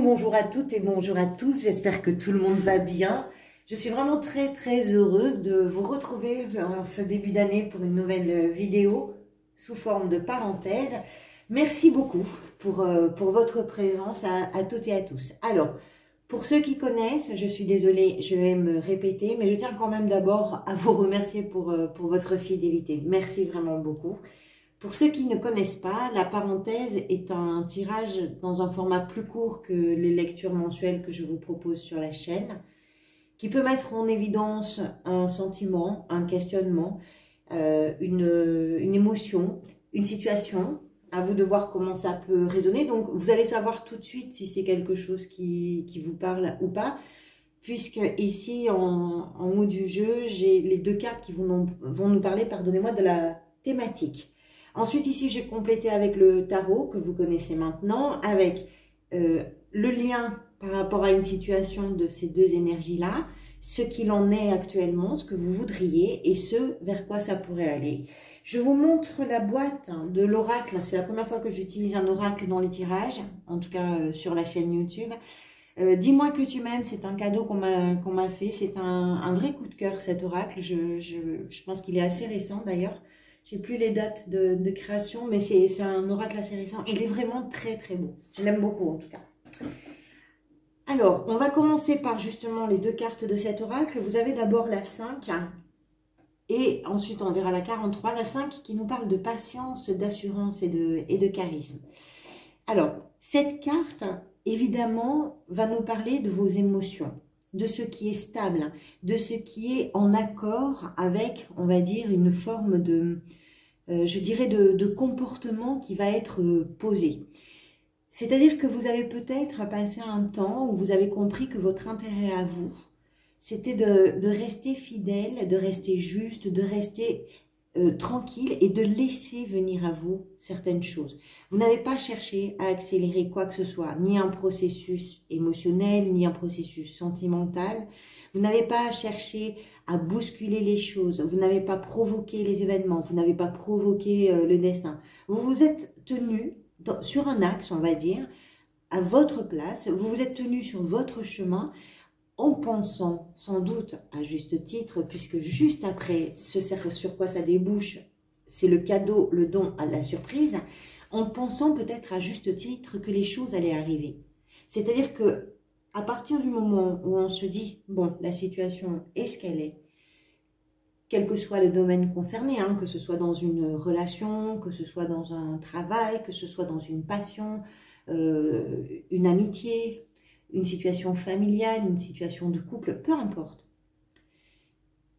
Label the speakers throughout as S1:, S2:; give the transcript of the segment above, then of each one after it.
S1: bonjour à toutes et bonjour à tous, j'espère que tout le monde va bien. Je suis vraiment très heureuse de vous retrouver en ce début d'année pour une nouvelle vidéo sous forme de parenthèse. Merci beaucoup pour votre présence à toutes et à tous. Alors, pour ceux qui connaissent, je suis désolée, je vais me répéter, mais je tiens quand même d'abord à vous remercier pour votre fidélité. Merci vraiment beaucoup. Pour ceux qui ne connaissent pas, la parenthèse est un tirage dans un format plus court que les lectures mensuelles que je vous propose sur la chaîne, qui peut mettre en évidence un sentiment, un questionnement, une émotion, une situation. À vous de voir comment ça peut résonner. Donc, vous allez savoir tout de suite si c'est quelque chose qui vous parle ou pas, puisque ici, en haut du jeu, j'ai les deux cartes qui vont nous parler, pardonnez-moi, de la thématique. Ensuite, ici, j'ai complété avec le tarot que vous connaissez maintenant, avec le lien par rapport à une situation de ces deux énergies-là, ce qu'il en est actuellement, ce que vous voudriez et ce vers quoi ça pourrait aller. Je vous montre la boîte de l'oracle. C'est la première fois que j'utilise un oracle dans les tirages, en tout cas sur la chaîne YouTube. Dis-moi que tu m'aimes, c'est un cadeau qu'on m'a fait. C'est un vrai coup de cœur cet oracle. Je pense qu'il est assez récent d'ailleurs. Je n'ai plus les dates de création, mais c'est un oracle assez récent. Il est vraiment très beau. Je l'aime beaucoup en tout cas. Alors, on va commencer par justement les deux cartes de cet oracle. Vous avez d'abord la 5 et ensuite on verra la 43. La 5 qui nous parle de patience, d'assurance et de charisme. Alors, cette carte, évidemment, va nous parler de vos émotions, de ce qui est stable, de ce qui est en accord avec, on va dire, une forme de, je dirais, de comportement qui va être posé. C'est-à-dire que vous avez peut-être passé un temps où vous avez compris que votre intérêt à vous, c'était de rester fidèle, de rester juste, de rester tranquille et de laisser venir à vous certaines choses. Vous n'avez pas cherché à accélérer quoi que ce soit, ni un processus émotionnel, ni un processus sentimental. Vous n'avez pas cherché à bousculer les choses, vous n'avez pas provoqué les événements, vous n'avez pas provoqué le destin. Vous vous êtes tenu sur un axe, on va dire, à votre place, vous vous êtes tenu sur votre chemin en pensant, sans doute à juste titre, puisque juste après ce sur quoi ça débouche, c'est le cadeau, le don à la surprise, en pensant peut-être à juste titre que les choses allaient arriver. C'est-à-dire que à partir du moment où on se dit, bon, la situation est ce qu'elle est, quel que soit le domaine concerné, hein, que ce soit dans une relation, que ce soit dans un travail, que ce soit dans une passion, une amitié, une situation familiale, une situation de couple, peu importe.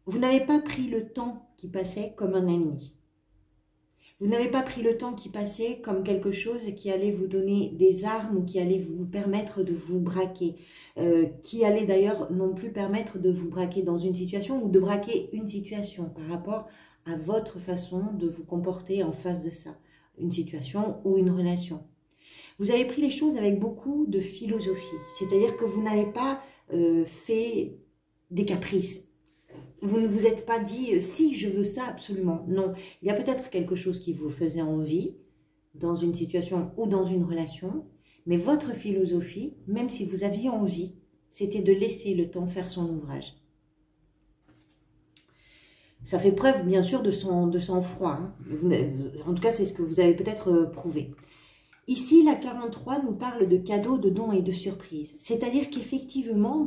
S1: Vous n'avez pas pris le temps qui passait comme un ennemi. Vous n'avez pas pris le temps qui passait comme quelque chose qui allait vous donner des armes ou qui allait vous permettre de vous braquer, qui allait d'ailleurs non plus permettre de vous braquer dans une situation ou de braquer une situation par rapport à votre façon de vous comporter en face de ça, une situation ou une relation. Vous avez pris les choses avec beaucoup de philosophie, c'est-à-dire que vous n'avez pas fait des caprices. Vous ne vous êtes pas dit « si, je veux ça absolument ». Non, il y a peut-être quelque chose qui vous faisait envie dans une situation ou dans une relation, mais votre philosophie, même si vous aviez envie, c'était de laisser le temps faire son ouvrage. Ça fait preuve, bien sûr, de sang-froid. Hein. En tout cas, c'est ce que vous avez peut-être prouvé. Ici, la 43 nous parle de cadeaux, de dons et de surprises. C'est-à-dire qu'effectivement,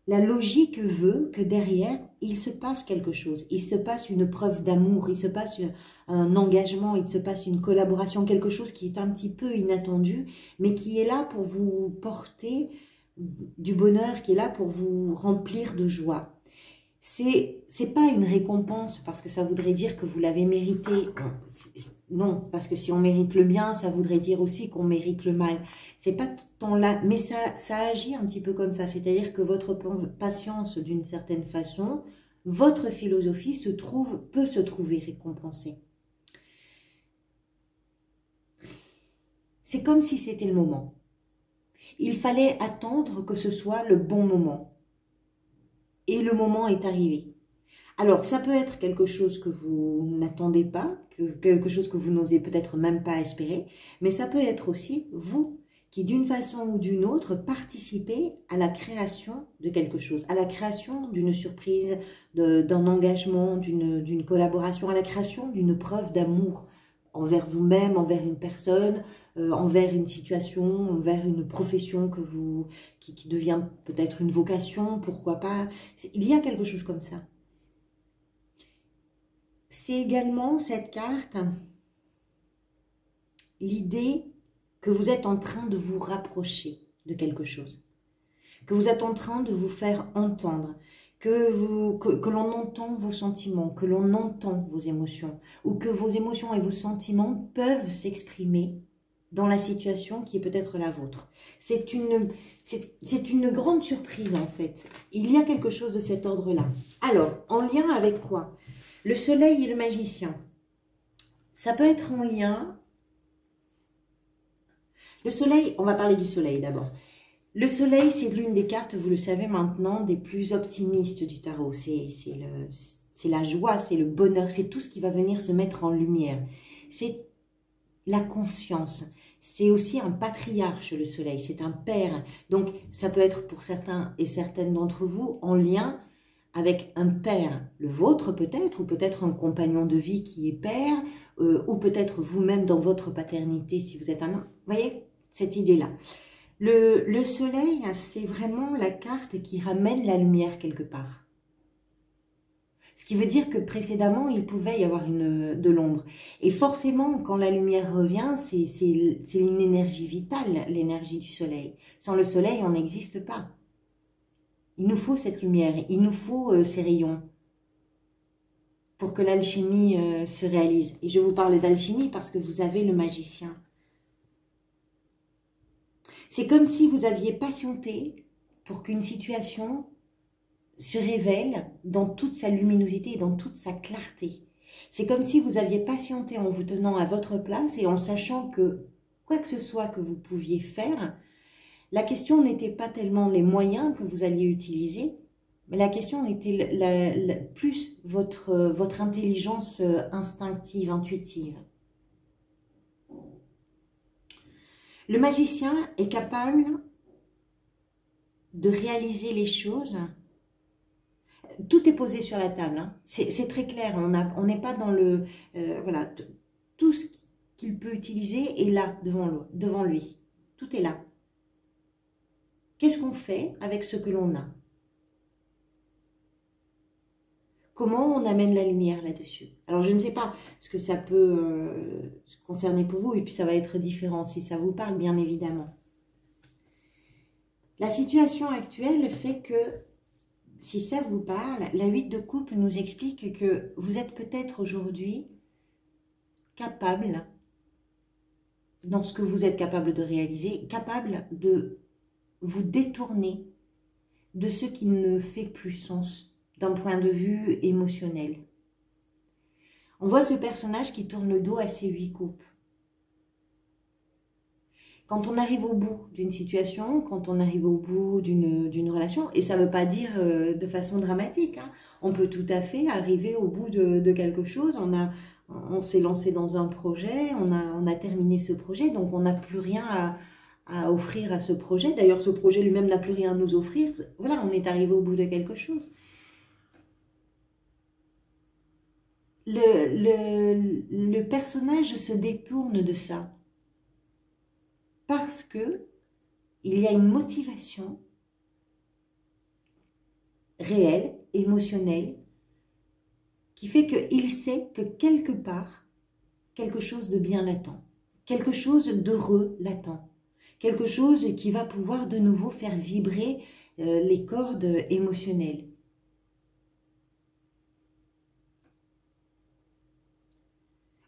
S1: la logique veut que derrière, il se passe quelque chose. Il se passe une preuve d'amour, il se passe un engagement, il se passe une collaboration, quelque chose qui est un petit peu inattendu, mais qui est là pour vous porter du bonheur, qui est là pour vous remplir de joie. C'est pas une récompense parce que ça voudrait dire que vous l'avez mérité. Non, parce que si on mérite le bien, ça voudrait dire aussi qu'on mérite le mal. C'est pas tant là, mais ça agit un petit peu comme ça. C'est-à-dire que votre patience, d'une certaine façon, votre philosophie peut se trouver récompensée. C'est comme si c'était le moment. Il fallait attendre que ce soit le bon moment. Et le moment est arrivé. Alors, ça peut être quelque chose que vous n'attendez pas, quelque chose que vous n'osez peut-être même pas espérer, mais ça peut être aussi vous qui d'une façon ou d'une autre participaient à la création de quelque chose, à la création d'une surprise, d'un engagement, d'une collaboration, à la création d'une preuve d'amour envers vous-même, envers une personne, envers une situation, envers une profession qui devient peut-être une vocation, pourquoi pas. Il y a quelque chose comme ça. C'est également cette carte, l'idée que vous êtes en train de vous rapprocher de quelque chose, que vous êtes en train de vous faire entendre, que l'on entend vos sentiments, que l'on entend vos émotions, ou que vos émotions et vos sentiments peuvent s'exprimer dans la situation qui est peut-être la vôtre. C'est une grande surprise en fait. Il y a quelque chose de cet ordre-là. Alors, en lien avec quoi? Le soleil et le magicien. Ça peut être en lien... Le soleil, on va parler du soleil d'abord. Le soleil, c'est l'une des cartes, vous le savez maintenant, des plus optimistes du tarot. C'est la joie, c'est le bonheur, c'est tout ce qui va venir se mettre en lumière. C'est la conscience. C'est aussi un patriarche, le soleil, c'est un père. Donc, ça peut être pour certains et certaines d'entre vous en lien avec un père, le vôtre peut-être, ou peut-être un compagnon de vie qui est père, ou peut-être vous-même dans votre paternité si vous êtes un homme. Vous voyez cette idée-là. Le soleil, c'est vraiment la carte qui ramène la lumière quelque part. Ce qui veut dire que précédemment, il pouvait y avoir de l'ombre. Et forcément, quand la lumière revient, c'est une énergie vitale, l'énergie du soleil. Sans le soleil, on n'existe pas. Il nous faut cette lumière, il nous faut ces rayons pour que l'alchimie se réalise. Et je vous parle d'alchimie parce que vous avez le magicien. C'est comme si vous aviez patienté pour qu'une situation se révèle dans toute sa luminosité et dans toute sa clarté. C'est comme si vous aviez patienté en vous tenant à votre place et en sachant que quoi que ce soit que vous pouviez faire, la question n'était pas tellement les moyens que vous alliez utiliser, mais la question était plus votre intelligence instinctive, intuitive. Le magicien est capable de réaliser les choses. Tout est posé sur la table, hein. C'est très clair, on n'est pas dans le... voilà, tout ce qu'il peut utiliser est là, devant lui. Tout est là. Qu'est-ce qu'on fait avec ce que l'on a? Comment on amène la lumière là-dessus? Alors, je ne sais pas ce que ça peut concerner pour vous, et puis ça va être différent si ça vous parle, bien évidemment. La situation actuelle fait que, si ça vous parle, la 8 de coupe nous explique que vous êtes peut-être aujourd'hui capable, dans ce que vous êtes capable de réaliser, capable de vous détourner de ce qui ne fait plus sens d'un point de vue émotionnel. On voit ce personnage qui tourne le dos à ses 8 coupes. Quand on arrive au bout d'une situation, quand on arrive au bout d'une relation, et ça ne veut pas dire de façon dramatique, hein, on peut tout à fait arriver au bout de quelque chose, on s'est lancé dans un projet, on a terminé ce projet, donc on n'a plus rien à offrir à ce projet. D'ailleurs, ce projet lui-même n'a plus rien à nous offrir. Voilà, on est arrivé au bout de quelque chose. Le personnage se détourne de ça parce que il y a une motivation réelle, émotionnelle, qui fait qu'il sait que quelque part, quelque chose de bien l'attend, quelque chose d'heureux l'attend, quelque chose qui va pouvoir de nouveau faire vibrer les cordes émotionnelles.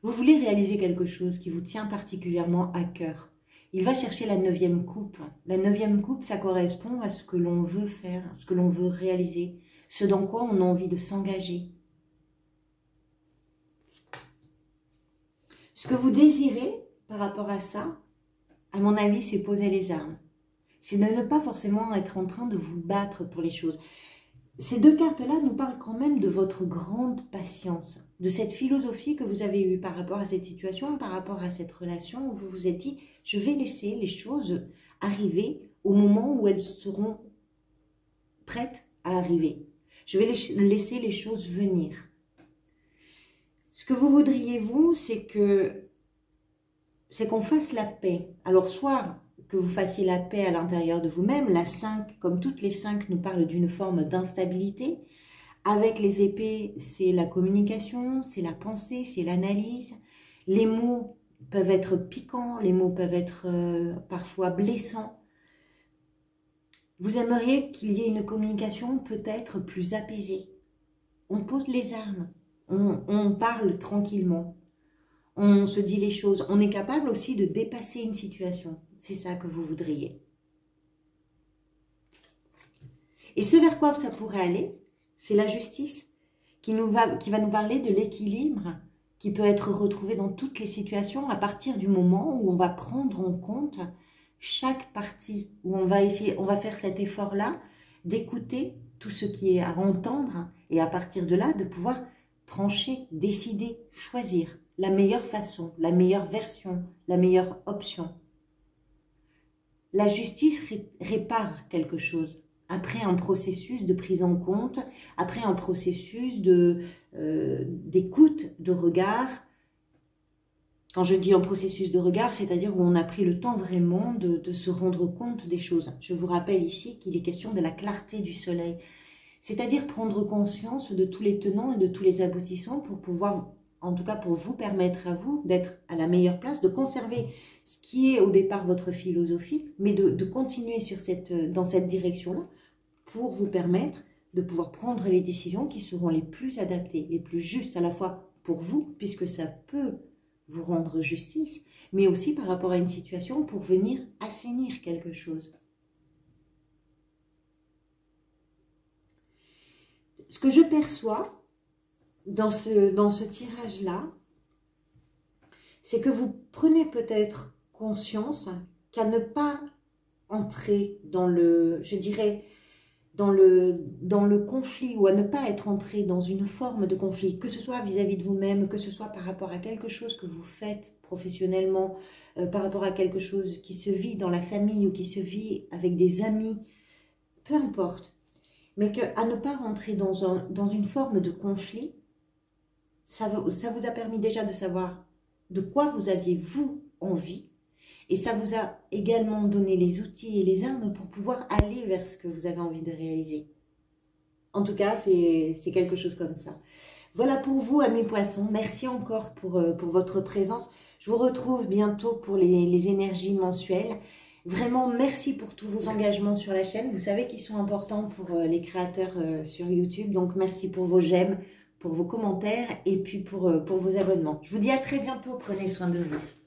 S1: Vous voulez réaliser quelque chose qui vous tient particulièrement à cœur. Il va chercher la 9e coupe. La 9e coupe, ça correspond à ce que l'on veut faire, à ce que l'on veut réaliser, ce dans quoi on a envie de s'engager. Ce que vous désirez par rapport à ça, à mon avis, c'est poser les armes. C'est de ne pas forcément être en train de vous battre pour les choses. Ces deux cartes-là nous parlent quand même de votre grande patience, de cette philosophie que vous avez eue par rapport à cette situation, par rapport à cette relation où vous vous êtes dit « Je vais laisser les choses arriver au moment où elles seront prêtes à arriver. Je vais laisser les choses venir. Ce que vous voudriez, vous, c'est qu'on fasse la paix. Alors, soit que vous fassiez la paix à l'intérieur de vous-même. La 5, comme toutes les 5, nous parle d'une forme d'instabilité. Avec les épées, c'est la communication, c'est la pensée, c'est l'analyse. Les mots peuvent être piquants, les mots peuvent être parfois blessants. Vous aimeriez qu'il y ait une communication peut-être plus apaisée. On pose les armes, on parle tranquillement, on se dit les choses. On est capable aussi de dépasser une situation. C'est ça que vous voudriez. Et ce vers quoi ça pourrait aller, c'est la justice qui va nous parler de l'équilibre qui peut être retrouvé dans toutes les situations à partir du moment où on va prendre en compte chaque partie, où on va faire cet effort-là d'écouter tout ce qui est à entendre et à partir de là, de pouvoir trancher, décider, choisir la meilleure façon, la meilleure version, la meilleure option. La justice répare quelque chose. Après un processus de prise en compte, après un processus d'écoute, de regard. Quand je dis un processus de regard, c'est-à-dire où on a pris le temps vraiment de se rendre compte des choses. Je vous rappelle ici qu'il est question de la clarté du soleil. C'est-à-dire prendre conscience de tous les tenants et de tous les aboutissants pour pouvoir, en tout cas pour vous permettre à vous d'être à la meilleure place, de conserver ce qui est au départ votre philosophie, mais de continuer dans cette direction-là pour vous permettre de pouvoir prendre les décisions qui seront les plus adaptées, les plus justes à la fois pour vous, puisque ça peut vous rendre justice, mais aussi par rapport à une situation pour venir assainir quelque chose. Ce que je perçois dans ce tirage-là, c'est que vous prenez peut-être conscience qu'à ne pas entrer dans le, je dirais, dans le conflit ou à ne pas être entré dans une forme de conflit, que ce soit vis-à-vis de vous-même, que ce soit par rapport à quelque chose que vous faites professionnellement, par rapport à quelque chose qui se vit dans la famille ou qui se vit avec des amis, peu importe, mais qu'à ne pas rentrer dans une forme de conflit, ça vous a permis déjà de savoir de quoi vous aviez, vous, envie. Et ça vous a également donné les outils et les armes pour pouvoir aller vers ce que vous avez envie de réaliser. En tout cas, c'est quelque chose comme ça. Voilà pour vous, amis poissons. Merci encore pour votre présence. Je vous retrouve bientôt pour les énergies mensuelles. Vraiment, merci pour tous vos engagements sur la chaîne. Vous savez qu'ils sont importants pour les créateurs sur YouTube. Donc, merci pour vos j'aime, pour vos commentaires et puis pour vos abonnements. Je vous dis à très bientôt. Prenez soin de vous.